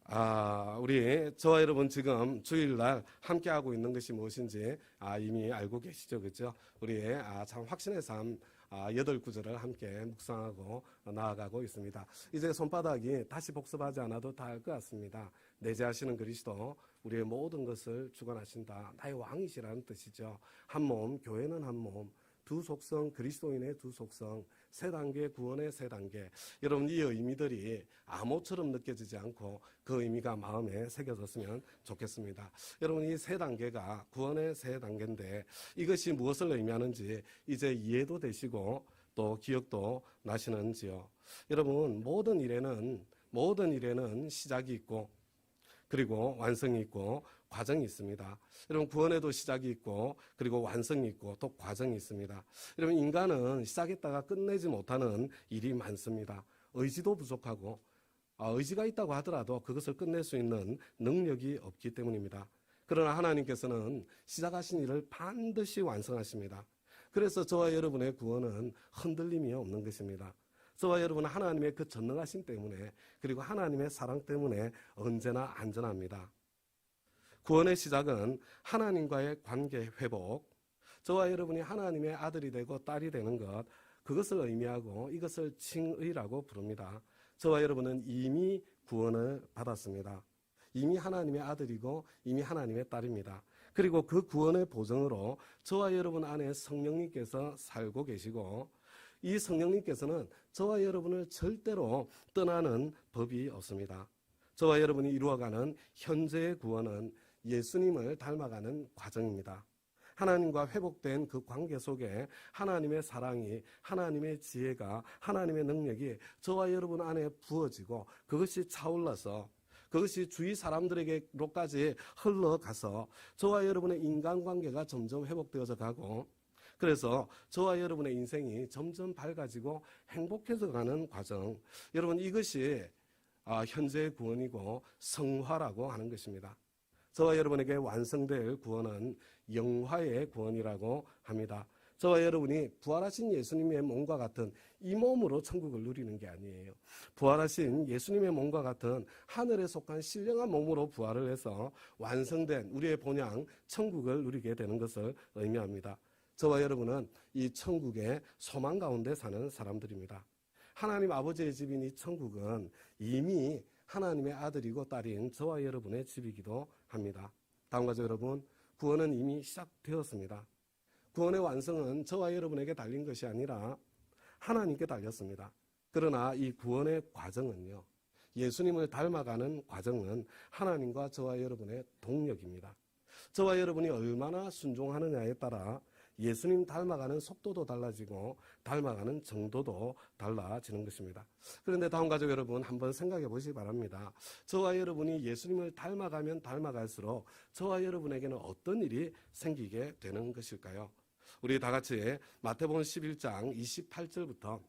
저와 여러분 지금 주일날 함께하고 있는 것이 무엇인지 이미 알고 계시죠, 그죠? 우리의 참 확신의 삶 8구절을 함께 묵상하고 나아가고 있습니다. 이제 손바닥이 다시 복습하지 않아도 다 알 것 같습니다. 내재하시는 그리스도, 우리의 모든 것을 주관하신다. 나의 왕이시라는 뜻이죠. 한 몸, 교회는 한 몸, 두 속성, 그리스도인의 두 속성, 세 단계, 구원의 세 단계. 여러분, 이 의미들이 암호처럼 느껴지지 않고 그 의미가 마음에 새겨졌으면 좋겠습니다. 여러분, 이 세 단계가 구원의 세 단계인데 이것이 무엇을 의미하는지 이제 이해도 되시고 또 기억도 나시는지요. 여러분, 모든 일에는 시작이 있고 그리고 완성이 있고 과정이 있습니다. 여러분, 구원에도 시작이 있고 그리고 완성이 있고 또 과정이 있습니다. 여러분, 인간은 시작했다가 끝내지 못하는 일이 많습니다. 의지도 부족하고 의지가 있다고 하더라도 그것을 끝낼 수 있는 능력이 없기 때문입니다. 그러나 하나님께서는 시작하신 일을 반드시 완성하십니다. 그래서 저와 여러분의 구원은 흔들림이 없는 것입니다. 저와 여러분은 하나님의 그 전능하심 때문에 그리고 하나님의 사랑 때문에 언제나 안전합니다. 구원의 시작은 하나님과의 관계 회복, 저와 여러분이 하나님의 아들이 되고 딸이 되는 것, 그것을 의미하고 이것을 칭의라고 부릅니다. 저와 여러분은 이미 구원을 받았습니다. 이미 하나님의 아들이고 이미 하나님의 딸입니다. 그리고 그 구원의 보증으로 저와 여러분 안에 성령님께서 살고 계시고 이 성령님께서는 저와 여러분을 절대로 떠나는 법이 없습니다. 저와 여러분이 이루어가는 현재의 구원은 예수님을 닮아가는 과정입니다. 하나님과 회복된 그 관계 속에 하나님의 사랑이, 하나님의 지혜가, 하나님의 능력이 저와 여러분 안에 부어지고 그것이 차올라서 그것이 주위 사람들에게로까지 흘러가서 저와 여러분의 인간관계가 점점 회복되어져 가고 그래서 저와 여러분의 인생이 점점 밝아지고 행복해져 가는 과정, 여러분 이것이 현재의 구원이고 성화라고 하는 것입니다. 저와 여러분에게 완성될 구원은 영화의 구원이라고 합니다. 저와 여러분이 부활하신 예수님의 몸과 같은 이 몸으로 천국을 누리는 게 아니에요. 부활하신 예수님의 몸과 같은 하늘에 속한 신령한 몸으로 부활을 해서 완성된 우리의 본향 천국을 누리게 되는 것을 의미합니다. 저와 여러분은 이 천국의 소망 가운데 사는 사람들입니다. 하나님 아버지의 집인 이 천국은 이미 하나님의 아들이고 딸인 저와 여러분의 집이기도 합니다. 다음과 같이 여러분, 구원은 이미 시작되었습니다. 구원의 완성은 저와 여러분에게 달린 것이 아니라 하나님께 달렸습니다. 그러나 이 구원의 과정은요, 예수님을 닮아가는 과정은 하나님과 저와 여러분의 동력입니다. 저와 여러분이 얼마나 순종하느냐에 따라 예수님 닮아가는 속도도 달라지고 닮아가는 정도도 달라지는 것입니다. 그런데 다음 가족 여러분 한번 생각해 보시기 바랍니다. 저와 여러분이 예수님을 닮아가면 닮아갈수록 저와 여러분에게는 어떤 일이 생기게 되는 것일까요? 우리 다 같이 마태복음 11장 28절부터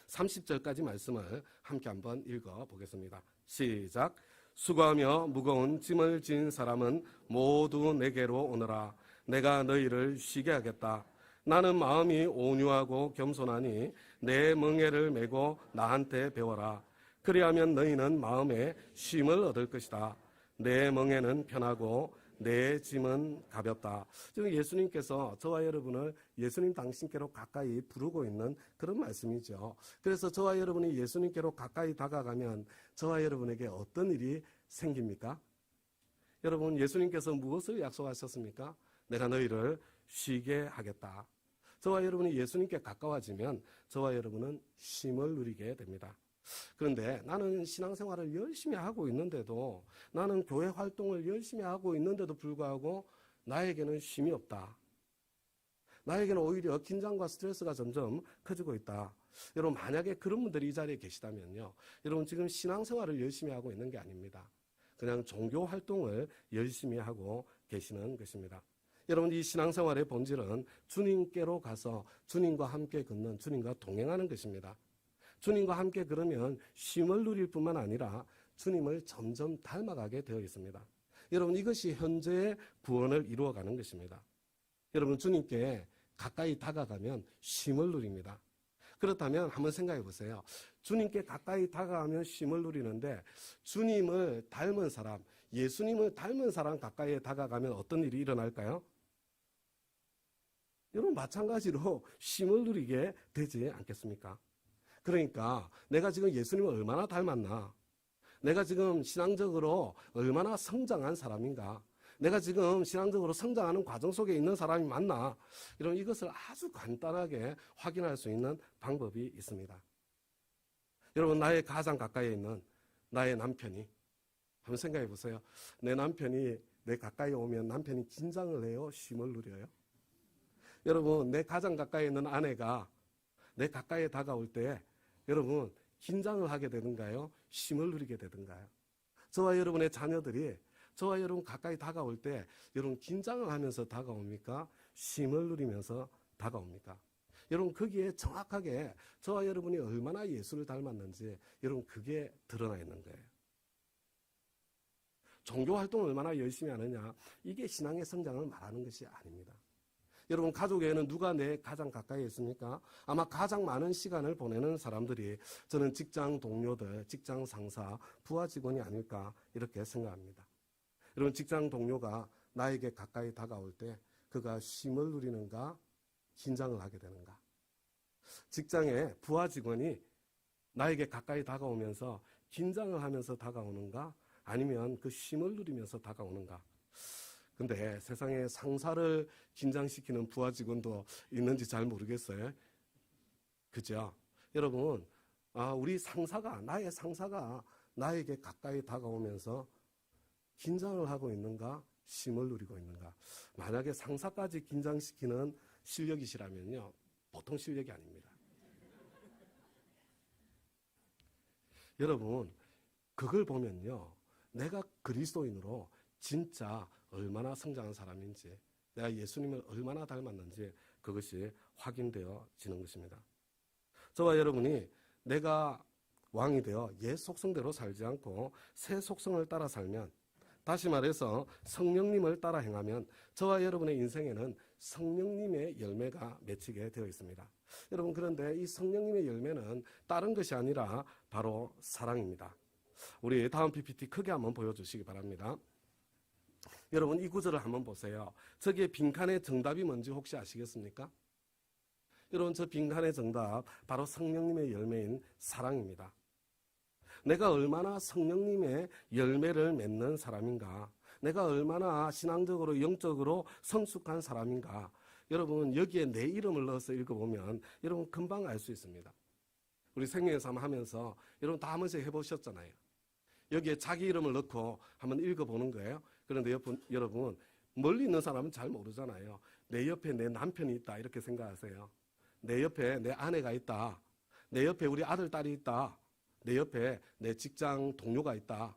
30절까지 말씀을 함께 한번 읽어보겠습니다. 시작. 수고하며 무거운 짐을 진 사람은 모두 내게로 오너라. 내가 너희를 쉬게 하겠다. 나는 마음이 온유하고 겸손하니 내 멍에를 메고 나한테 배워라. 그리하면 너희는 마음에 쉼을 얻을 것이다. 내 멍에는 편하고 내 짐은 가볍다. 지금 예수님께서 저와 여러분을 예수님 당신께로 가까이 부르고 있는 그런 말씀이죠. 그래서 저와 여러분이 예수님께로 가까이 다가가면 저와 여러분에게 어떤 일이 생깁니까? 여러분, 예수님께서 무엇을 약속하셨습니까? 내가 너희를 쉬게 하겠다. 저와 여러분이 예수님께 가까워지면 저와 여러분은 쉼을 누리게 됩니다. 그런데 나는 신앙생활을 열심히 하고 있는데도, 나는 교회 활동을 열심히 하고 있는데도 불구하고 나에게는 쉼이 없다. 나에게는 오히려 긴장과 스트레스가 점점 커지고 있다. 여러분, 만약에 그런 분들이 이 자리에 계시다면요, 여러분 지금 신앙생활을 열심히 하고 있는 게 아닙니다. 그냥 종교 활동을 열심히 하고 계시는 것입니다. 여러분, 이 신앙생활의 본질은 주님께로 가서 주님과 함께 걷는, 주님과 동행하는 것입니다. 주님과 함께 그러면 쉼을 누릴 뿐만 아니라 주님을 점점 닮아가게 되어 있습니다. 여러분, 이것이 현재의 구원을 이루어가는 것입니다. 여러분, 주님께 가까이 다가가면 쉼을 누립니다. 그렇다면 한번 생각해 보세요. 주님께 가까이 다가가면 쉼을 누리는데 주님을 닮은 사람, 예수님을 닮은 사람 가까이에 다가가면 어떤 일이 일어날까요? 여러분 마찬가지로 쉼을 누리게 되지 않겠습니까? 그러니까 내가 지금 예수님을 얼마나 닮았나? 내가 지금 신앙적으로 얼마나 성장한 사람인가? 내가 지금 신앙적으로 성장하는 과정 속에 있는 사람이 맞나? 이런 이것을 아주 간단하게 확인할 수 있는 방법이 있습니다. 여러분 나의 가장 가까이에 있는 나의 남편이 한번 생각해 보세요. 내 남편이 내 가까이 오면 남편이 긴장을 해요? 쉼을 누려요? 여러분 내 가장 가까이 있는 아내가 내 가까이에 다가올 때 여러분 긴장을 하게 되는가요? 쉼을 누리게 되는가요? 저와 여러분의 자녀들이 저와 여러분 가까이 다가올 때 여러분 긴장을 하면서 다가옵니까? 쉼을 누리면서 다가옵니까? 여러분 거기에 정확하게 저와 여러분이 얼마나 예수를 닮았는지 여러분 그게 드러나 있는 거예요. 종교 활동을 얼마나 열심히 하느냐 이게 신앙의 성장을 말하는 것이 아닙니다. 여러분 가족에는 누가 내 가장 가까이 있습니까? 아마 가장 많은 시간을 보내는 사람들이 저는 직장 동료들, 직장 상사, 부하 직원이 아닐까 이렇게 생각합니다. 여러분 직장 동료가 나에게 가까이 다가올 때 그가 쉼을 누리는가 긴장을 하게 되는가? 직장의 부하 직원이 나에게 가까이 다가오면서 긴장을 하면서 다가오는가 아니면 그 쉼을 누리면서 다가오는가? 근데 세상에 상사를 긴장시키는 부하 직원도 있는지 잘 모르겠어요. 그죠? 여러분, 우리 나의 상사가 나에게 가까이 다가오면서 긴장을 하고 있는가? 쉼을 누리고 있는가? 만약에 상사까지 긴장시키는 실력이시라면요, 보통 실력이 아닙니다. 여러분, 그걸 보면요, 내가 그리스도인으로 진짜 얼마나 성장한 사람인지, 내가 예수님을 얼마나 닮았는지 그것이 확인되어지는 것입니다. 저와 여러분이 내가 왕이 되어 옛 속성대로 살지 않고 새 속성을 따라 살면, 다시 말해서 성령님을 따라 행하면 저와 여러분의 인생에는 성령님의 열매가 맺히게 되어 있습니다. 여러분 그런데 이 성령님의 열매는 다른 것이 아니라 바로 사랑입니다. 우리 다음 PPT 크게 한번 보여주시기 바랍니다. 여러분 이 구절을 한번 보세요. 저기에 빈칸의 정답이 뭔지 혹시 아시겠습니까? 여러분 저 빈칸의 정답 바로 성령님의 열매인 사랑입니다. 내가 얼마나 성령님의 열매를 맺는 사람인가, 내가 얼마나 신앙적으로 영적으로 성숙한 사람인가, 여러분 여기에 내 이름을 넣어서 읽어보면 여러분 금방 알 수 있습니다. 우리 생명의 삶 하면서 여러분 다 한 번씩 해보셨잖아요. 여기에 자기 이름을 넣고 한번 읽어보는 거예요. 그런데 여러분 멀리 있는 사람은 잘 모르잖아요. 내 옆에 내 남편이 있다 이렇게 생각하세요. 내 옆에 내 아내가 있다, 내 옆에 우리 아들 딸이 있다, 내 옆에 내 직장 동료가 있다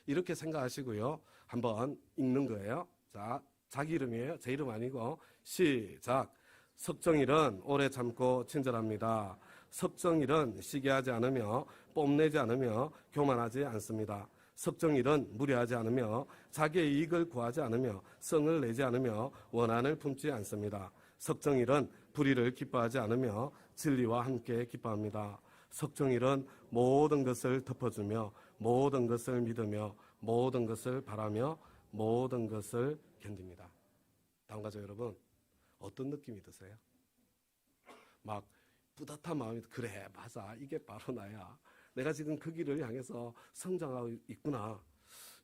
이렇게 생각하시고요. 한번 읽는 거예요. 자, 자기 이름이에요. 제 이름 아니고 시작. 석정일은 오래 참고 친절합니다. 석정일은 시기하지 않으며 뽐내지 않으며 교만하지 않습니다. 석정일은 무례하지 않으며 자기의 이익을 구하지 않으며 성을 내지 않으며 원한을 품지 않습니다. 석정일은 불의를 기뻐하지 않으며 진리와 함께 기뻐합니다. 석정일은 모든 것을 덮어주며 모든 것을 믿으며 모든 것을 바라며 모든 것을 견딥니다. 다음 가죠 여러분. 어떤 느낌이 드세요? 막 뿌듯한 마음이 그래 맞아 이게 바로 나야. 내가 지금 그 길을 향해서 성장하고 있구나.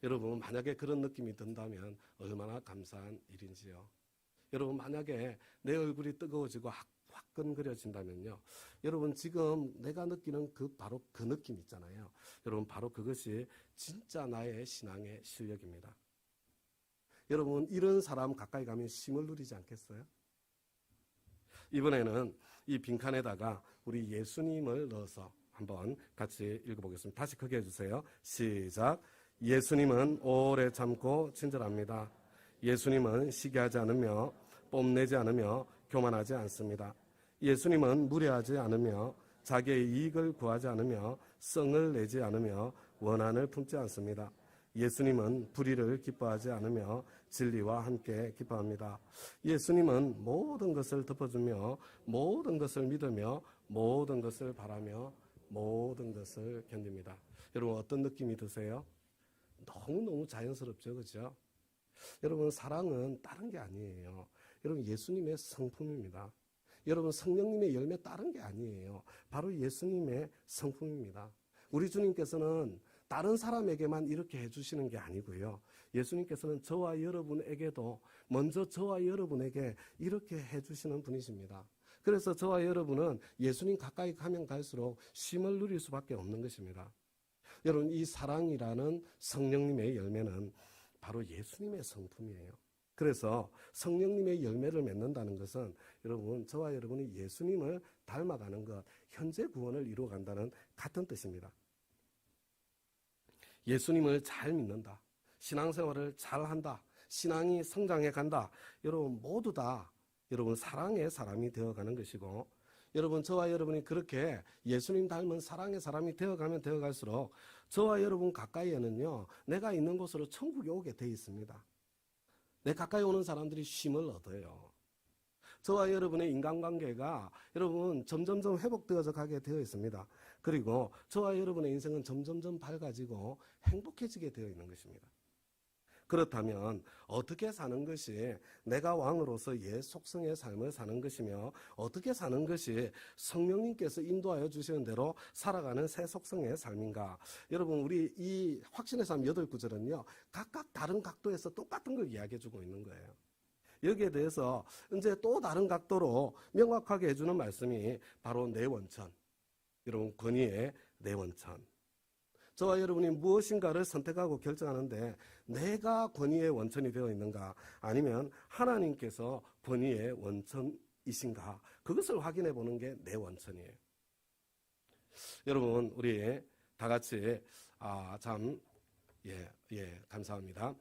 여러분 만약에 그런 느낌이 든다면 얼마나 감사한 일인지요. 여러분 만약에 내 얼굴이 뜨거워지고 화끈거려진다면요. 여러분 지금 내가 느끼는 바로 그 느낌 있잖아요. 여러분 바로 그것이 진짜 나의 신앙의 실력입니다. 여러분 이런 사람 가까이 가면 쉼을 누리지 않겠어요? 이번에는 이 빈칸에다가 우리 예수님을 넣어서 한번 같이 읽어보겠습니다. 다시 크게 해주세요. 시작. 예수님은 오래 참고 친절합니다. 예수님은 시기하지 않으며 뽐내지 않으며 교만하지 않습니다. 예수님은 무례하지 않으며 자기의 이익을 구하지 않으며 성을 내지 않으며 원한을 품지 않습니다. 예수님은 불의를 기뻐하지 않으며 진리와 함께 기뻐합니다. 예수님은 모든 것을 덮어주며 모든 것을 믿으며 모든 것을 바라며 모든 것을 견딥니다. 여러분 어떤 느낌이 드세요? 너무너무 자연스럽죠, 그죠? 여러분 사랑은 다른 게 아니에요. 여러분 예수님의 성품입니다. 여러분 성령님의 열매 다른 게 아니에요. 바로 예수님의 성품입니다. 우리 주님께서는 다른 사람에게만 이렇게 해주시는 게 아니고요. 예수님께서는 저와 여러분에게도 먼저 저와 여러분에게 이렇게 해주시는 분이십니다. 그래서 저와 여러분은 예수님 가까이 가면 갈수록 쉼을 누릴 수밖에 없는 것입니다. 여러분 이 사랑이라는 성령님의 열매는 바로 예수님의 성품이에요. 그래서 성령님의 열매를 맺는다는 것은 여러분 저와 여러분이 예수님을 닮아가는 것, 현재 구원을 이루어간다는 같은 뜻입니다. 예수님을 잘 믿는다, 신앙생활을 잘한다, 신앙이 성장해 간다. 여러분 모두 다 여러분 사랑의 사람이 되어가는 것이고, 여러분 저와 여러분이 그렇게 예수님 닮은 사랑의 사람이 되어가면 되어갈수록 저와 여러분 가까이에는요 내가 있는 곳으로 천국에 오게 되어 있습니다. 내 가까이 오는 사람들이 쉼을 얻어요. 저와 여러분의 인간관계가 여러분 점점점 회복되어져 가게 되어 있습니다. 그리고 저와 여러분의 인생은 점점점 밝아지고 행복해지게 되어 있는 것입니다. 그렇다면 어떻게 사는 것이 내가 왕으로서 옛 속성의 삶을 사는 것이며 어떻게 사는 것이 성령님께서 인도하여 주시는 대로 살아가는 새 속성의 삶인가? 여러분 우리 이 확신의 삶 8구절은요 각각 다른 각도에서 똑같은 걸 이야기해 주고 있는 거예요. 여기에 대해서 이제 또 다른 각도로 명확하게 해주는 말씀이 바로 내 원천, 여러분 권위의 내 원천. 저와 여러분이 무엇인가를 선택하고 결정하는데 내가 권위의 원천이 되어 있는가, 아니면 하나님께서 권위의 원천이신가, 그것을 확인해 보는 게 내 원천이에요. 여러분 우리 다 같이 감사합니다.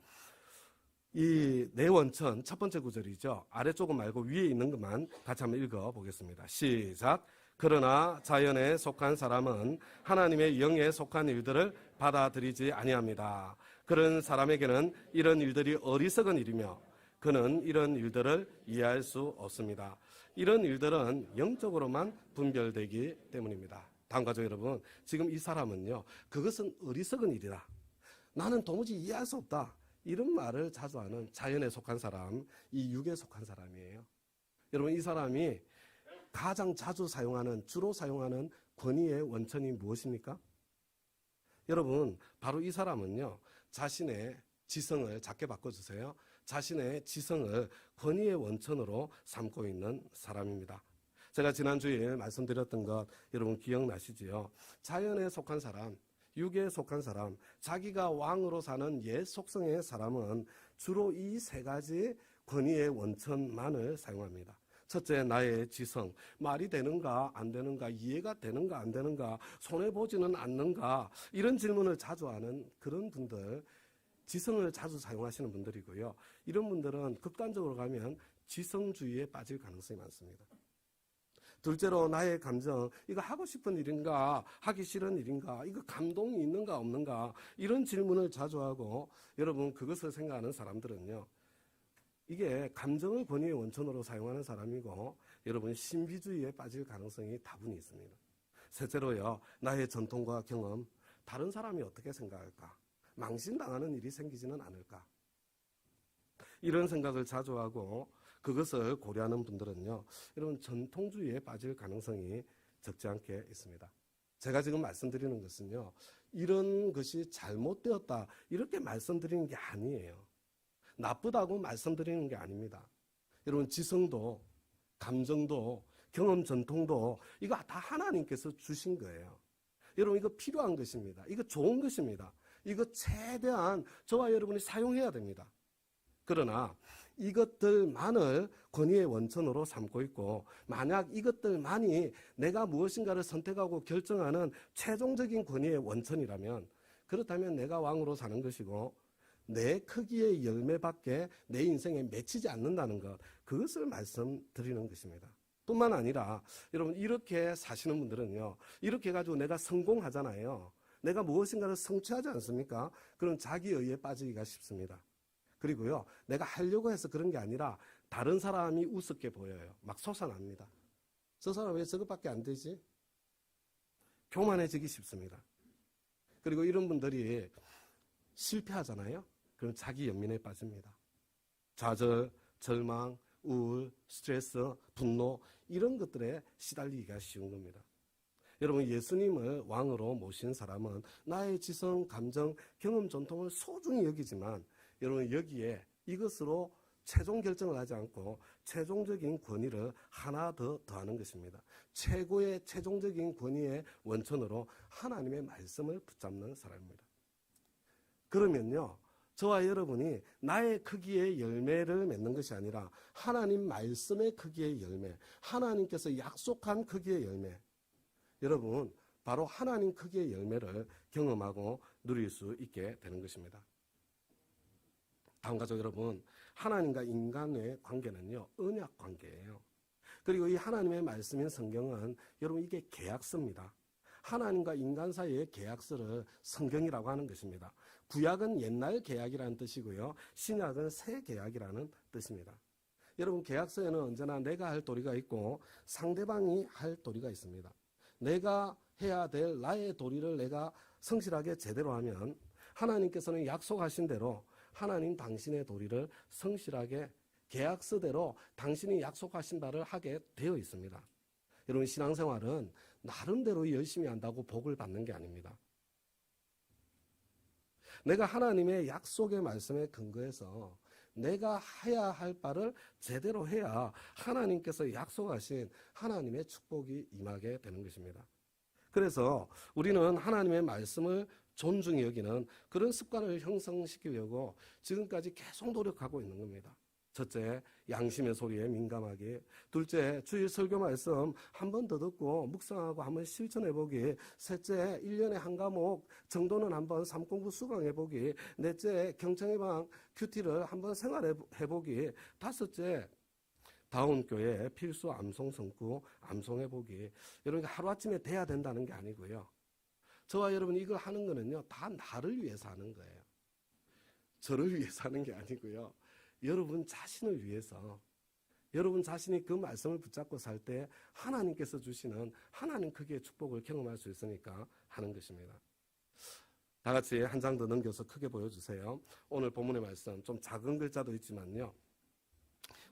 이 내 원천 첫 번째 구절이죠. 아래쪽은 말고 위에 있는 것만 같이 한번 읽어보겠습니다. 시작. 그러나 자연에 속한 사람은 하나님의 영에 속한 일들을 받아들이지 아니합니다. 그런 사람에게는 이런 일들이 어리석은 일이며 그는 이런 일들을 이해할 수 없습니다. 이런 일들은 영적으로만 분별되기 때문입니다. 다음과 같이 여러분, 지금 이 사람은요 그것은 어리석은 일이다, 나는 도무지 이해할 수 없다, 이런 말을 자주 하는 자연에 속한 사람, 이 육에 속한 사람이에요. 여러분 이 사람이 가장 자주 사용하는, 주로 사용하는 권위의 원천이 무엇입니까? 여러분 바로 이 사람은요 자신의 지성을, 작게 바꿔주세요, 자신의 지성을 권위의 원천으로 삼고 있는 사람입니다. 제가 지난주에 말씀드렸던 것 여러분 기억나시지요? 자연에 속한 사람, 육에 속한 사람, 자기가 왕으로 사는 옛 속성의 사람은 주로 이 세 가지 권위의 원천만을 사용합니다. 첫째, 나의 지성, 말이 되는가 안 되는가, 이해가 되는가 안 되는가, 손해보지는 않는가, 이런 질문을 자주 하는 그런 분들, 지성을 자주 사용하시는 분들이고요. 이런 분들은 극단적으로 가면 지성주의에 빠질 가능성이 많습니다. 둘째로 나의 감정, 이거 하고 싶은 일인가 하기 싫은 일인가, 이거 감동이 있는가 없는가, 이런 질문을 자주 하고, 여러분 그것을 생각하는 사람들은요 이게 감정을 권위의 원천으로 사용하는 사람이고, 여러분 신비주의에 빠질 가능성이 다분히 있습니다. 셋째로요, 나의 전통과 경험, 다른 사람이 어떻게 생각할까, 망신당하는 일이 생기지는 않을까, 이런 생각을 자주 하고 그것을 고려하는 분들은요 여러분 전통주의에 빠질 가능성이 적지 않게 있습니다. 제가 지금 말씀드리는 것은요 이런 것이 잘못되었다 이렇게 말씀드리는 게 아니에요. 나쁘다고 말씀드리는 게 아닙니다. 여러분 지성도 감정도 경험 전통도 이거 다 하나님께서 주신 거예요. 여러분 이거 필요한 것입니다. 이거 좋은 것입니다. 이거 최대한 저와 여러분이 사용해야 됩니다. 그러나 이것들만을 권위의 원천으로 삼고 있고, 만약 이것들만이 내가 무엇인가를 선택하고 결정하는 최종적인 권위의 원천이라면, 그렇다면 내가 왕으로 사는 것이고 내 크기의 열매밖에 내 인생에 맺히지 않는다는 것, 그것을 말씀드리는 것입니다. 뿐만 아니라 여러분 이렇게 사시는 분들은요 이렇게 해가지고 내가 성공하잖아요, 내가 무엇인가를 성취하지 않습니까? 그럼 자기의에 빠지기가 쉽습니다. 그리고요 내가 하려고 해서 그런 게 아니라 다른 사람이 우습게 보여요. 막 솟아납니다. 저 사람 왜 저것밖에 안 되지? 교만해지기 쉽습니다. 그리고 이런 분들이 실패하잖아요. 그럼 자기 연민에 빠집니다. 좌절, 절망, 우울, 스트레스, 분노 이런 것들에 시달리기가 쉬운 겁니다. 여러분, 예수님을 왕으로 모신 사람은 나의 지성, 감정, 경험, 전통을 소중히 여기지만 여러분 여기에 이것으로 최종 결정을 하지 않고 최종적인 권위를 하나 더 더하는 것입니다. 최고의 최종적인 권위의 원천으로 하나님의 말씀을 붙잡는 사람입니다. 그러면요, 저와 여러분이 나의 크기의 열매를 맺는 것이 아니라 하나님 말씀의 크기의 열매, 하나님께서 약속한 크기의 열매, 여러분 바로 하나님 크기의 열매를 경험하고 누릴 수 있게 되는 것입니다. 다음 가족 여러분, 하나님과 인간의 관계는요, 언약 관계예요. 그리고 이 하나님의 말씀인 성경은 여러분 이게 계약서입니다. 하나님과 인간 사이의 계약서를 성경이라고 하는 것입니다. 구약은 옛날 계약이라는 뜻이고요, 신약은 새 계약이라는 뜻입니다. 여러분, 계약서에는 언제나 내가 할 도리가 있고 상대방이 할 도리가 있습니다. 내가 해야 될 나의 도리를 내가 성실하게 제대로 하면 하나님께서는 약속하신 대로 하나님 당신의 도리를 성실하게 계약서대로 당신이 약속하신 바를 하게 되어 있습니다. 여러분, 신앙생활은 나름대로 열심히 한다고 복을 받는 게 아닙니다. 내가 하나님의 약속의 말씀에 근거해서 내가 해야 할 바를 제대로 해야 하나님께서 약속하신 하나님의 축복이 임하게 되는 것입니다. 그래서 우리는 하나님의 말씀을 존중히 여기는 그런 습관을 형성시키려고 지금까지 계속 노력하고 있는 겁니다. 첫째, 양심의 소리에 민감하기. 둘째, 주일 설교 말씀 한 번 더 듣고 묵상하고 한번 실천해보기. 셋째, 1년에 한 과목 정도는 한번 삶공부 수강해보기. 넷째, 경청의 방 큐티를 한번 생활해보기. 다섯째, 다운교회 필수 암송 성구 암송해보기. 여러분, 하루아침에 돼야 된다는 게 아니고요, 저와 여러분이 이걸 하는 거는요, 다 나를 위해서 하는 거예요. 저를 위해서 하는 게 아니고요, 여러분 자신을 위해서, 여러분 자신이 그 말씀을 붙잡고 살 때 하나님께서 주시는 하나님 크기의 축복을 경험할 수 있으니까 하는 것입니다. 다 같이 한 장 더 넘겨서 크게 보여주세요. 오늘 본문의 말씀 좀 작은 글자도 있지만요,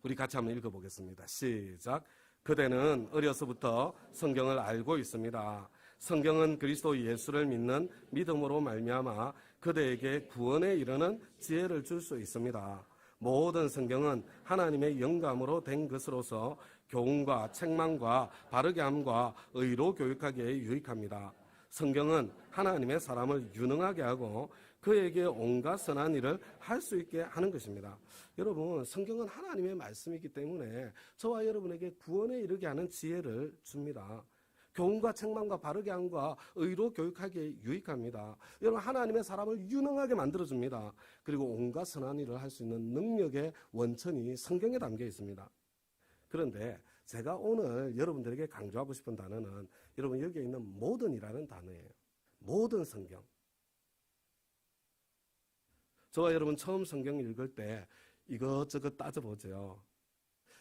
우리 같이 한번 읽어보겠습니다. 시작. 그대는 어려서부터 성경을 알고 있습니다. 성경은 그리스도 예수를 믿는 믿음으로 말미암아 그대에게 구원에 이르는 지혜를 줄 수 있습니다. 모든 성경은 하나님의 영감으로 된 것으로서 교훈과 책망과 바르게 함과 의로 교육하기에 유익합니다. 성경은 하나님의 사람을 유능하게 하고 그에게 온갖 선한 일을 할 수 있게 하는 것입니다. 여러분, 성경은 하나님의 말씀이기 때문에 저와 여러분에게 구원에 이르게 하는 지혜를 줍니다. 교훈과 책망과 바르게 함과 의로 교육하기에 유익합니다. 여러분, 하나님의 사람을 유능하게 만들어줍니다. 그리고 온갖 선한 일을 할 수 있는 능력의 원천이 성경에 담겨 있습니다. 그런데 제가 오늘 여러분들에게 강조하고 싶은 단어는 여러분 여기에 있는 모든이라는 단어예요. 모든 성경. 저와 여러분 처음 성경 읽을 때 이것저것 따져보죠.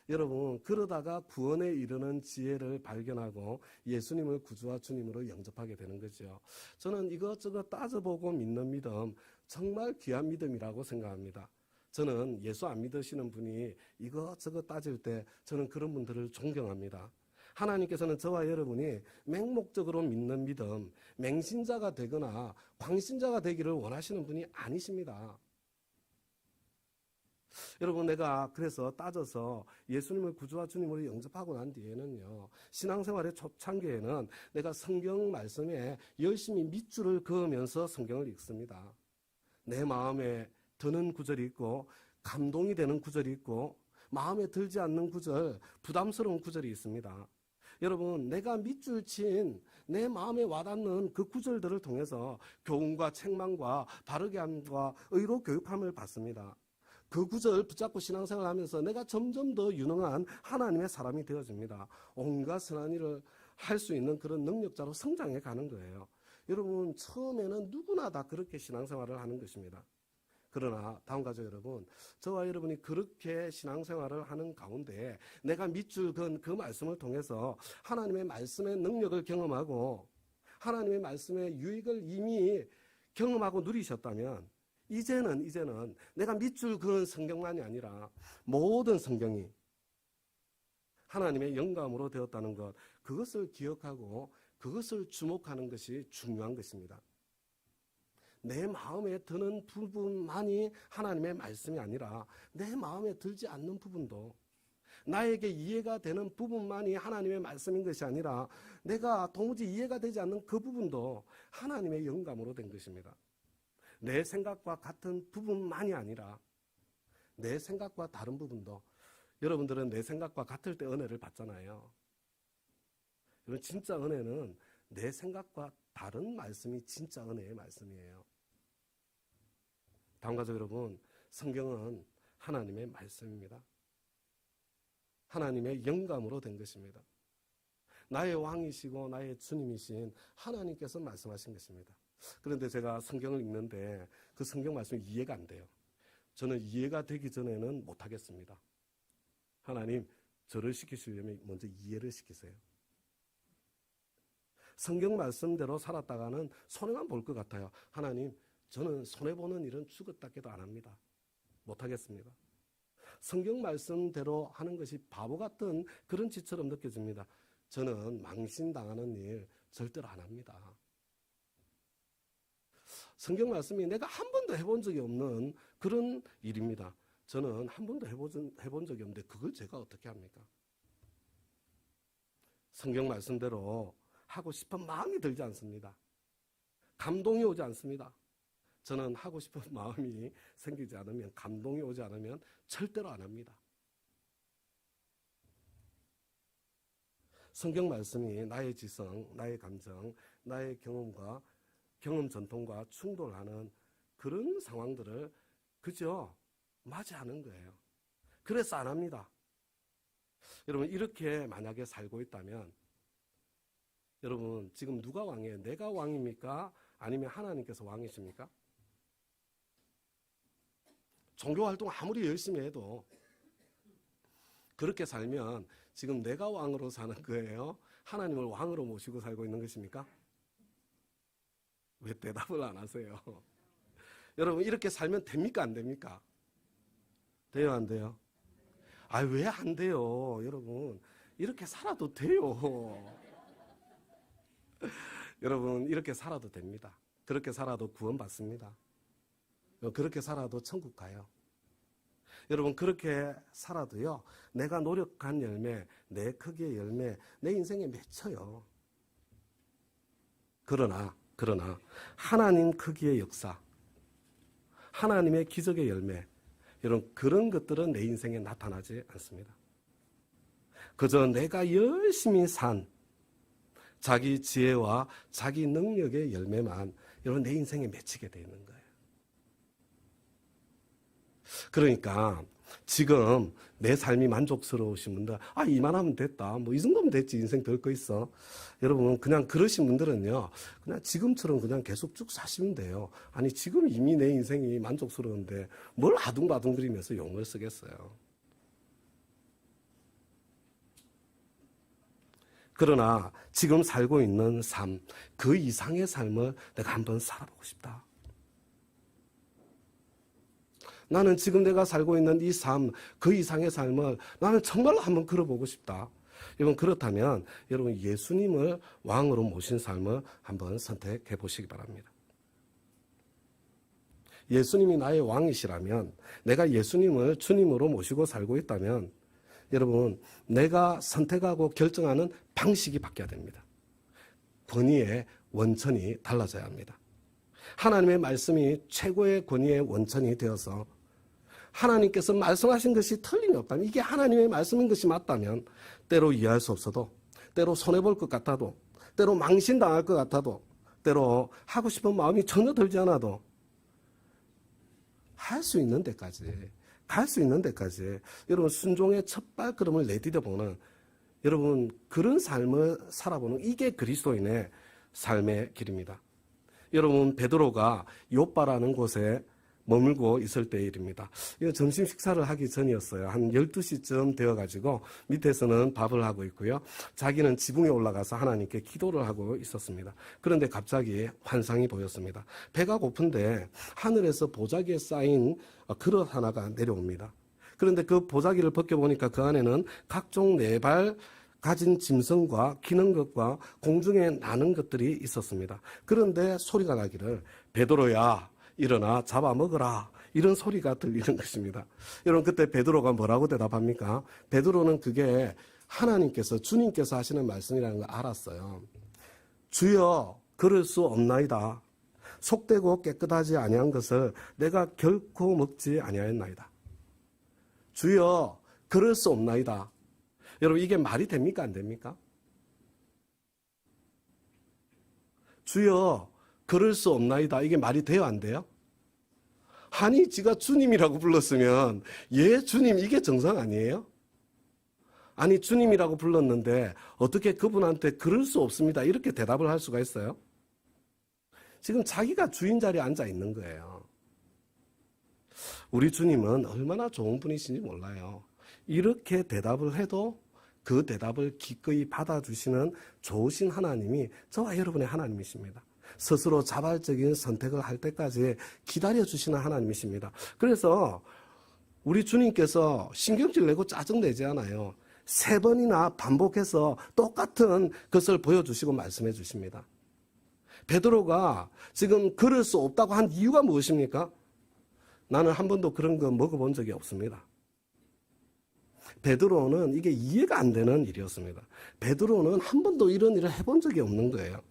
여러분, 그러다가 구원에 이르는 지혜를 발견하고 예수님을 구주와 주님으로 영접하게 되는 거죠. 저는 이것저것 따져보고 믿는 믿음, 정말 귀한 믿음이라고 생각합니다. 저는 예수 안 믿으시는 분이 이것저것 따질 때 저는 그런 분들을 존경합니다. 하나님께서는 저와 여러분이 맹목적으로 믿는 믿음, 맹신자가 되거나 광신자가 되기를 원하시는 분이 아니십니다. 여러분, 내가 그래서 따져서 예수님을 구주와 주님으로 영접하고 난 뒤에는요, 신앙생활의 초창기에는 내가 성경 말씀에 열심히 밑줄을 그으면서 성경을 읽습니다. 내 마음에 드는 구절이 있고 감동이 되는 구절이 있고 마음에 들지 않는 구절, 부담스러운 구절이 있습니다. 여러분, 내가 밑줄 친 내 마음에 와닿는 그 구절들을 통해서 교훈과 책망과 바르게 함과 의로 교육함을 받습니다. 그 구절 붙잡고 신앙생활을 하면서 내가 점점 더 유능한 하나님의 사람이 되어집니다. 온갖 선한 일을 할 수 있는 그런 능력자로 성장해 가는 거예요. 여러분, 처음에는 누구나 다 그렇게 신앙생활을 하는 것입니다. 그러나 다음 가족 여러분, 저와 여러분이 그렇게 신앙생활을 하는 가운데 내가 밑줄 그은 그 말씀을 통해서 하나님의 말씀의 능력을 경험하고 하나님의 말씀의 유익을 이미 경험하고 누리셨다면 이제는 내가 밑줄 그은 성경만이 아니라 모든 성경이 하나님의 영감으로 되었다는 것, 그것을 기억하고 그것을 주목하는 것이 중요한 것입니다. 내 마음에 드는 부분만이 하나님의 말씀이 아니라 내 마음에 들지 않는 부분도, 나에게 이해가 되는 부분만이 하나님의 말씀인 것이 아니라 내가 도무지 이해가 되지 않는 그 부분도 하나님의 영감으로 된 것입니다. 내 생각과 같은 부분만이 아니라 내 생각과 다른 부분도, 여러분들은 내 생각과 같을 때 은혜를 받잖아요. 여러분, 진짜 은혜는 내 생각과 다른 말씀이 진짜 은혜의 말씀이에요. 다음 가족 여러분, 성경은 하나님의 말씀입니다. 하나님의 영감으로 된 것입니다. 나의 왕이시고 나의 주님이신 하나님께서 말씀하신 것입니다. 그런데 제가 성경을 읽는데 그 성경 말씀이 이해가 안 돼요. 저는 이해가 되기 전에는 못하겠습니다. 하나님, 저를 시키시려면 먼저 이해를 시키세요. 성경 말씀대로 살았다가는 손해만 볼 것 같아요. 하나님, 저는 손해보는 일은 죽었다 깨도 안 합니다. 못하겠습니다. 성경 말씀대로 하는 것이 바보 같은 그런 짓처럼 느껴집니다. 저는 망신당하는 일 절대로 안 합니다. 성경 말씀이 내가 한 번도 해본 적이 없는 그런 일입니다. 저는 한 번도 해본 적이 없는데 그걸 제가 어떻게 합니까? 성경 말씀대로 하고 싶은 마음이 들지 않습니다. 감동이 오지 않습니다. 저는 하고 싶은 마음이 생기지 않으면, 감동이 오지 않으면 절대로 안 합니다. 성경 말씀이 나의 지성, 나의 감정, 나의 경험 전통과 충돌하는 그런 상황들을 그저 맞이하는 거예요. 그래서 안 합니다. 여러분, 이렇게 만약에 살고 있다면 여러분, 지금 누가 왕이에요? 내가 왕입니까? 아니면 하나님께서 왕이십니까? 종교활동 아무리 열심히 해도 그렇게 살면 지금 내가 왕으로 사는 거예요? 하나님을 왕으로 모시고 살고 있는 것입니까? 왜 대답을 안 하세요? 여러분, 이렇게 살면 됩니까? 안 됩니까? 돼요? 안 돼요? 아, 왜 안 돼요? 여러분, 이렇게 살아도 돼요. 여러분, 이렇게 살아도 됩니다. 그렇게 살아도 구원받습니다. 그렇게 살아도 천국 가요. 여러분, 그렇게 살아도요, 내가 노력한 열매, 내 크기의 열매, 내 인생에 맺혀요. 그러나 하나님 크기의 역사, 하나님의 기적의 열매, 여러분, 그런 것들은 내 인생에 나타나지 않습니다. 그저 내가 열심히 산 자기 지혜와 자기 능력의 열매만 여러분 내 인생에 맺히게 되어 있는 거예요. 그러니까 지금 내 삶이 만족스러우신 분들, 이만하면 됐다, 이 정도면 됐지, 인생 별 거 있어. 여러분, 그냥 그러신 분들은요, 그냥 지금처럼 그냥 계속 쭉 사시면 돼요. 아니, 지금 이미 내 인생이 만족스러운데 뭘 아둥바둥거리면서 용을 쓰겠어요. 그러나 지금 살고 있는 삶, 그 이상의 삶을 내가 한번 살아보고 싶다. 나는 지금 내가 살고 있는 이 삶, 그 이상의 삶을 나는 정말로 한번 걸어보고 싶다. 여러분, 그렇다면 여러분 예수님을 왕으로 모신 삶을 한번 선택해 보시기 바랍니다. 예수님이 나의 왕이시라면, 내가 예수님을 주님으로 모시고 살고 있다면 여러분, 내가 선택하고 결정하는 방식이 바뀌어야 됩니다. 권위의 원천이 달라져야 합니다. 하나님의 말씀이 최고의 권위의 원천이 되어서 하나님께서 말씀하신 것이 틀림이 없다면, 이게 하나님의 말씀인 것이 맞다면 때로 이해할 수 없어도, 때로 손해볼 것 같아도, 때로 망신당할 것 같아도, 때로 하고 싶은 마음이 전혀 들지 않아도 할 수 있는 데까지, 갈 수 있는 데까지 여러분 순종의 첫 발걸음을 내디뎌보는, 여러분 그런 삶을 살아보는, 이게 그리스도인의 삶의 길입니다. 여러분, 베드로가 욥바라는 곳에 머물고 있을 때 일입니다. 이거 점심 식사를 하기 전이었어요. 한 12시쯤 되어가지고 밑에서는 밥을 하고 있고요. 자기는 지붕에 올라가서 하나님께 기도를 하고 있었습니다. 그런데 갑자기 환상이 보였습니다. 배가 고픈데 하늘에서 보자기에 쌓인 그릇 하나가 내려옵니다. 그런데 그 보자기를 벗겨보니까 그 안에는 각종 4발 가진 짐승과 기는 것과 공중에 나는 것들이 있었습니다. 그런데 소리가 나기를 베드로야 일어나 잡아먹으라 이런 소리가 들리는 것입니다. 여러분 그때 베드로가 뭐라고 대답합니까? 베드로는 그게 하나님께서 주님께서 하시는 말씀이라는 걸 알았어요. 주여 그럴 수 없나이다. 속되고 깨끗하지 아니한 것을 내가 결코 먹지 아니하였나이다. 주여 그럴 수 없나이다. 여러분 이게 말이 됩니까 안 됩니까? 주여 그럴 수 없나이다. 이게 말이 돼요 안 돼요? 아니 지가 주님이라고 불렀으면 예 주님 이게 정상 아니에요? 아니 주님이라고 불렀는데 어떻게 그분한테 그럴 수 없습니다 이렇게 대답을 할 수가 있어요? 지금 자기가 주인 자리에 앉아 있는 거예요. 우리 주님은 얼마나 좋은 분이신지 몰라요. 이렇게 대답을 해도 그 대답을 기꺼이 받아주시는 좋으신 하나님이 저와 여러분의 하나님이십니다. 스스로 자발적인 선택을 할 때까지 기다려주시는 하나님이십니다. 그래서 우리 주님께서 신경질 내고 짜증내지 않아요. 3번이나 반복해서 똑같은 것을 보여주시고 말씀해 주십니다. 베드로가 지금 그럴 수 없다고 한 이유가 무엇입니까? 나는 한 번도 그런 거 먹어본 적이 없습니다. 베드로는 이게 이해가 안 되는 일이었습니다. 베드로는 한 번도 이런 일을 해본 적이 없는 거예요.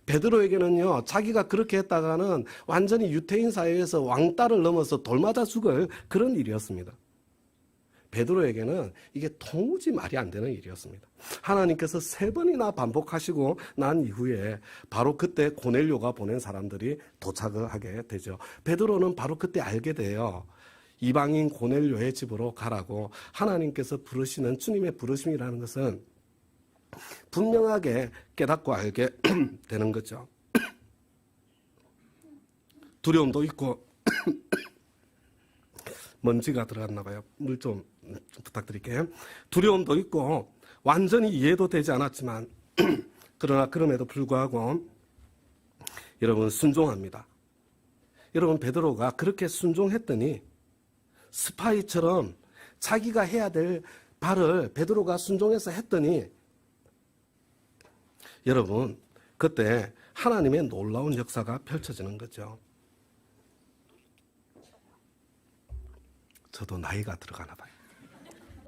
베드로에게는요, 자기가 그렇게 했다가는 완전히 유태인 사회에서 왕따를 넘어서 돌맞아 죽을 그런 일이었습니다. 베드로에게는 이게 도무지 말이 안 되는 일이었습니다. 하나님께서 3번이나 반복하시고 난 이후에 바로 그때 고넬료가 보낸 사람들이 도착을 하게 되죠. 베드로는 바로 그때 알게 돼요. 이방인 고넬료의 집으로 가라고 하나님께서 부르시는 주님의 부르심이라는 것은 분명하게 깨닫고 알게 되는 거죠. 두려움도 있고 먼지가 들어갔나 봐요. 물 좀 부탁드릴게요. 두려움도 있고 완전히 이해도 되지 않았지만 그러나 그럼에도 불구하고 여러분 순종합니다. 여러분 베드로가 그렇게 순종했더니 스파이처럼 자기가 해야 될 바를 베드로가 순종해서 했더니 여러분 그때 하나님의 놀라운 역사가 펼쳐지는 거죠. 저도 나이가 들어가나 봐요.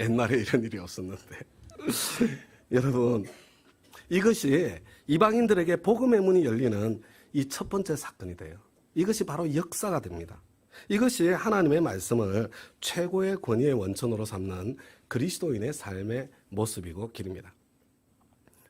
옛날에 이런 일이 없었는데 여러분 이것이 이방인들에게 복음의 문이 열리는 이 첫 번째 사건이 돼요. 이것이 바로 역사가 됩니다. 이것이 하나님의 말씀을 최고의 권위의 원천으로 삼는 그리스도인의 삶의 모습이고 길입니다.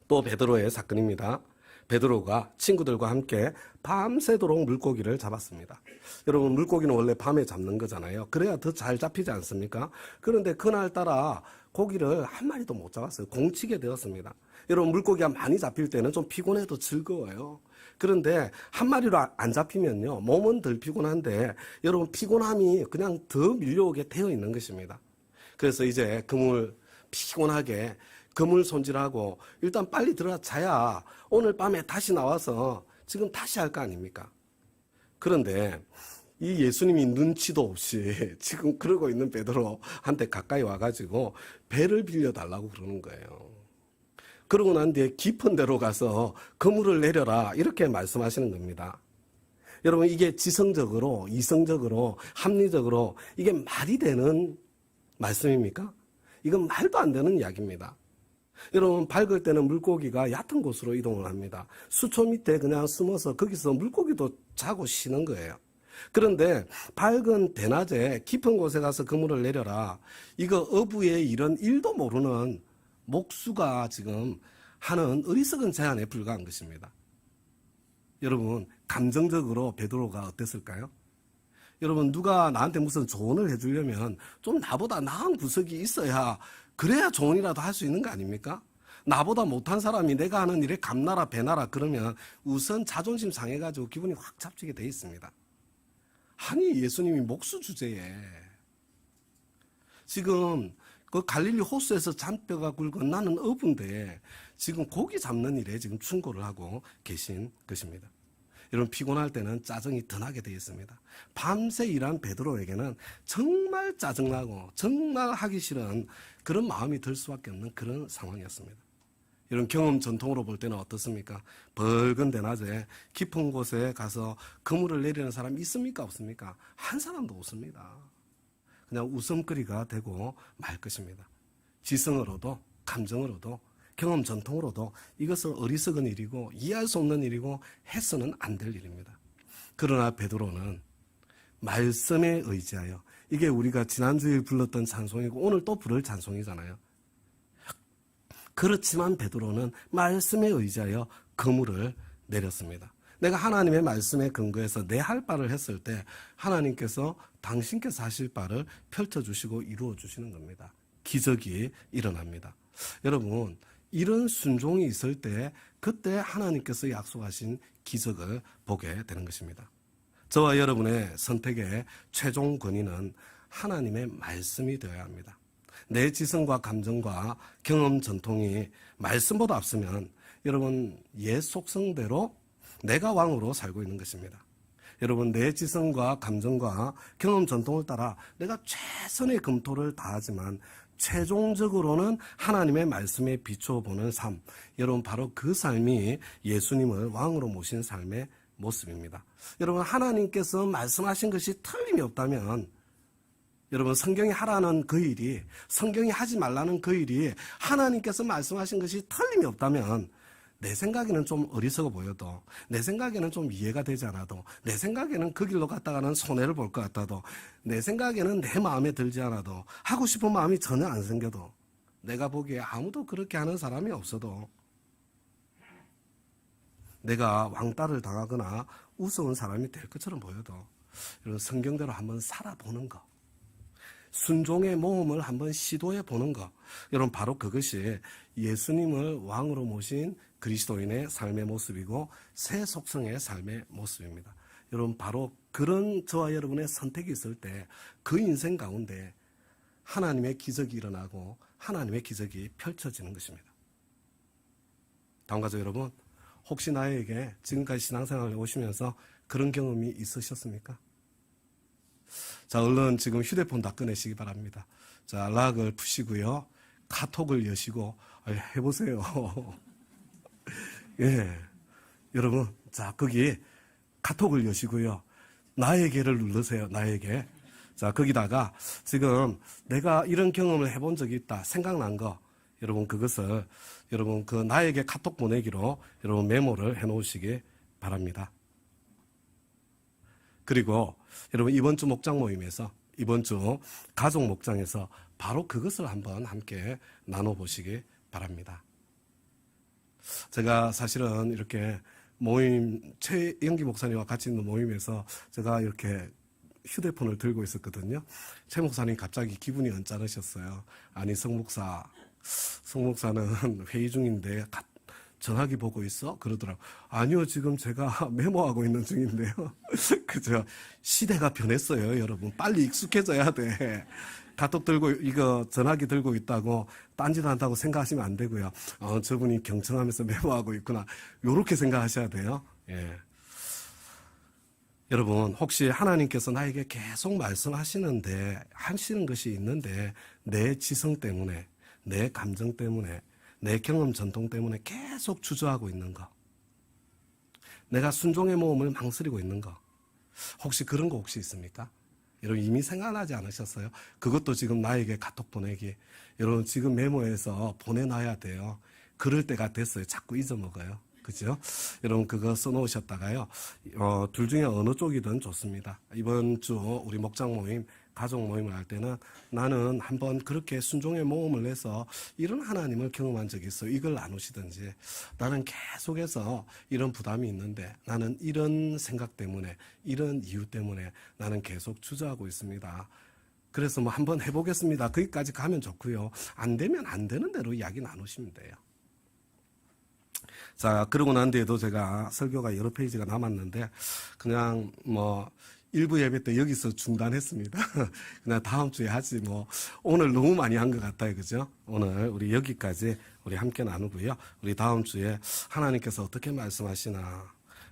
또 베드로의 사건입니다. 베드로가 친구들과 함께 밤새도록 물고기를 잡았습니다. 여러분 물고기는 원래 밤에 잡는 거잖아요. 그래야 더 잘 잡히지 않습니까? 그런데 그날따라 고기를 한 마리도 못 잡았어요. 공치게 되었습니다. 여러분 물고기가 많이 잡힐 때는 좀 피곤해도 즐거워요. 그런데 한 마리로 안 잡히면요 몸은 덜 피곤한데 여러분 피곤함이 그냥 더 밀려오게 되어 있는 것입니다. 그래서 이제 그물 피곤하게 그물 손질하고 일단 빨리 들어가 자야 오늘 밤에 다시 나와서 지금 다시 할 거 아닙니까? 그런데 이 예수님이 눈치도 없이 지금 그러고 있는 베드로한테 가까이 와가지고 배를 빌려달라고 그러는 거예요. 그러고 난 뒤에 깊은 데로 가서 그물을 내려라 이렇게 말씀하시는 겁니다. 여러분 이게 지성적으로 이성적으로 합리적으로 이게 말이 되는 말씀입니까? 이건 말도 안 되는 이야기입니다. 여러분 밝을 때는 물고기가 얕은 곳으로 이동을 합니다. 수초 밑에 그냥 숨어서 거기서 물고기도 자고 쉬는 거예요. 그런데 밝은 대낮에 깊은 곳에 가서 그물을 내려라. 이거 어부의 일은 1도 모르는 목수가 지금 하는 어리석은 제안에 불과한 것입니다. 여러분 감정적으로 베드로가 어땠을까요? 여러분 누가 나한테 무슨 조언을 해주려면 좀 나보다 나은 구석이 있어야 그래야 조언이라도 할 수 있는 거 아닙니까? 나보다 못한 사람이 내가 하는 일에 감나라 배나라 그러면 우선 자존심 상해가지고 기분이 확 잡히게 돼 있습니다. 아니, 예수님이 목수 주제에 지금 그 갈릴리 호수에서 잔뼈가 굵은 나는 어부인데 지금 고기 잡는 일에 지금 충고를 하고 계신 것입니다. 여러분, 피곤할 때는 짜증이 더 나게 되어 있습니다. 밤새 일한 베드로에게는 정말 짜증나고 정말 하기 싫은 그런 마음이 들 수밖에 없는 그런 상황이었습니다. 이런 경험 전통으로 볼 때는 어떻습니까? 밝은 대낮에 깊은 곳에 가서 그물을 내리는 사람이 있습니까? 없습니까? 한 사람도 없습니다. 그냥 웃음거리가 되고 말 것입니다. 지성으로도 감정으로도 경험 전통으로도 이것을 어리석은 일이고 이해할 수 없는 일이고 해서는 안 될 일입니다. 그러나 베드로는 말씀에 의지하여, 이게 우리가 지난주에 불렀던 찬송이고 오늘 또 부를 찬송이잖아요. 그렇지만 베드로는 말씀에 의지하여 그물을 내렸습니다. 내가 하나님의 말씀에 근거해서 내 할 바를 했을 때 하나님께서 당신께서 하실 바를 펼쳐주시고 이루어주시는 겁니다. 기적이 일어납니다. 여러분, 이런 순종이 있을 때 그때 하나님께서 약속하신 기적을 보게 되는 것입니다. 저와 여러분의 선택의 최종 권위는 하나님의 말씀이 되어야 합니다. 내 지성과 감정과 경험 전통이 말씀보다 앞서면 여러분, 옛 속성대로 내가 왕으로 살고 있는 것입니다. 여러분, 내 지성과 감정과 경험 전통을 따라 내가 최선의 검토를 다하지만 최종적으로는 하나님의 말씀에 비춰보는 삶, 여러분, 바로 그 삶이 예수님을 왕으로 모신 삶의 모습입니다. 여러분, 하나님께서 말씀하신 것이 틀림이 없다면, 여러분, 성경이 하라는 그 일이, 성경이 하지 말라는 그 일이 하나님께서 말씀하신 것이 틀림이 없다면 내 생각에는 좀 어리석어 보여도, 내 생각에는 좀 이해가 되지 않아도, 내 생각에는 그 길로 갔다가는 손해를 볼 것 같아도, 내 생각에는 내 마음에 들지 않아도, 하고 싶은 마음이 전혀 안 생겨도, 내가 보기에 아무도 그렇게 하는 사람이 없어도, 내가 왕따를 당하거나 우스운 사람이 될 것처럼 보여도, 이런 성경대로 한번 살아보는 것, 순종의 모험을 한번 시도해 보는 것, 여러분, 바로 그것이 예수님을 왕으로 모신 그리스도인의 삶의 모습이고 새 속성의 삶의 모습입니다. 여러분, 바로 그런 저와 여러분의 선택이 있을 때 그 인생 가운데 하나님의 기적이 일어나고 하나님의 기적이 펼쳐지는 것입니다. 다음 가족 여러분, 혹시 나에게 지금까지 신앙생활을 오시면서 그런 경험이 있으셨습니까? 자, 얼른 지금 휴대폰 다 꺼내시기 바랍니다. 자, 락을 푸시고요. 카톡을 여시고 해보세요. 예, 여러분, 자, 거기 카톡을 여시고요. 나에게를 누르세요. 나에게. 자, 거기다가 지금 내가 이런 경험을 해본 적이 있다, 생각난 거, 여러분, 그것을 여러분 그 나에게 카톡 보내기로 여러분 메모를 해놓으시기 바랍니다. 그리고 여러분, 이번 주 목장 모임에서, 이번 주 가족 목장에서 바로 그것을 한번 함께 나눠보시기 바랍니다. 제가 사실은 이렇게 모임, 최영기 목사님과 같이 있는 모임에서 제가 이렇게 휴대폰을 들고 있었거든요. 최 목사님 갑자기 기분이 언짢으셨어요. 아니, 성 목사는 회의 중인데 전화기 보고 있어? 그러더라고. 아니요, 지금 제가 메모하고 있는 중인데요. 그죠? 시대가 변했어요, 여러분. 빨리 익숙해져야 돼. 카톡 들고, 이거 전화기 들고 있다고 딴짓 한다고 생각하시면 안 되고요. 저분이 경청하면서 메모하고 있구나. 요렇게 생각하셔야 돼요. 예. 여러분, 혹시 하나님께서 나에게 계속 말씀하시는 것이 있는데, 내 지성 때문에, 내 감정 때문에, 내 경험 전통 때문에 계속 주저하고 있는 거, 내가 순종의 모험을 망설이고 있는 거, 혹시 그런 거 혹시 있습니까? 여러분, 이미 생각나지 않으셨어요? 그것도 지금 나에게 카톡 보내기, 여러분 지금 메모해서 보내놔야 돼요. 그럴 때가 됐어요. 자꾸 잊어먹어요. 그죠? 여러분, 그거 써놓으셨다가요, 둘 중에 어느 쪽이든 좋습니다. 이번 주 우리 목장 모임, 가족 모임을 할 때는 나는 한번 그렇게 순종의 모험을 해서 이런 하나님을 경험한 적이 있어, 이걸 나누시든지, 나는 계속해서 이런 부담이 있는데 나는 이런 생각 때문에, 이런 이유 때문에 나는 계속 주저하고 있습니다. 그래서 뭐 한번 해보겠습니다. 거기까지 가면 좋고요. 안 되면 안 되는 대로 이야기 나누시면 돼요. 자, 그러고 난 뒤에도 제가 설교가 여러 페이지가 남았는데 그냥 뭐 일부 예배 때 여기서 중단했습니다. 그냥 다음 주에 하지 뭐. 오늘 너무 많이 한 것 같아요. 그죠? 오늘 우리 여기까지 우리 함께 나누고요. 우리 다음 주에 하나님께서 어떻게 말씀하시나.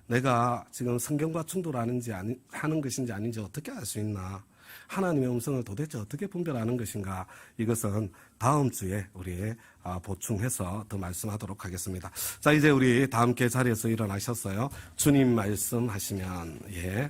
내가 지금 성경과 충돌하는지 하는 것인지 아닌지 어떻게 알 수 있나. 하나님의 음성을 도대체 어떻게 분별하는 것인가. 이것은 다음 주에 우리 보충해서 더 말씀하도록 하겠습니다. 자, 이제 우리 다 함께 자리에서 일어나셨어요. 주님 말씀하시면, 예.